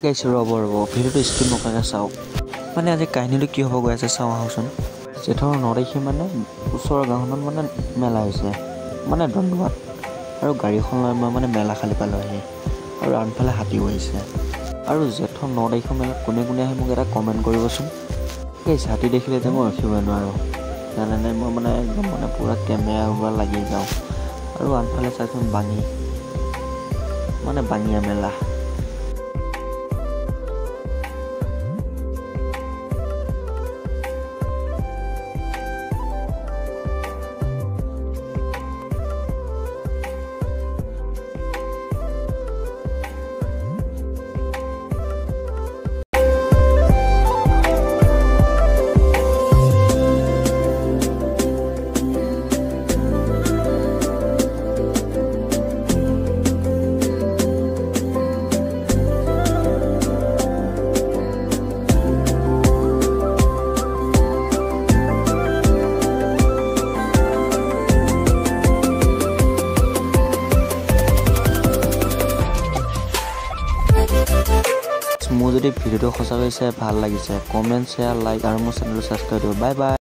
গাইছ ৰ'ব ভিডিঅ'টো স্কিপ নকৰাকৈ চাওক। মানে আজি কাহিনীটো কি হ'ব গৈ আছে চাওঁ আহকচোন। জেঠৰ 9 তাৰিখে মানে ওচৰৰ গাঁওখনত মানে মেলা হৈছে, মানে দণ্ডুৱাত, আৰু গাড়ীখন লৈ মই মানে মেলা খালি পালোঁহি আৰু আনফালে হাতীও আহিছে। আৰু জেঠৰ 9 তাৰিখৰ মেলাত কোনে কোনে আহে মোক এটা কমেণ্ট কৰিবচোন। সেই হাতী দেখিলে যে মই ৰখিবই নোৱাৰোঁ, জানেনে মই মানে একদম মানে পূৰা কেমেৰা লাগি যাওঁ। আৰু আনফালে চাইচোন বাঙিয়া মেলা। মোৰ যদি ভিডিঅ'টো সঁচাকৈ চাই ভাল লাগিছে, কমেণ্ট, শ্বেয়াৰ, লাইক আৰু মোৰ চেনেলটো ছাবস্ক্ৰাইব কৰিব। Bye bye.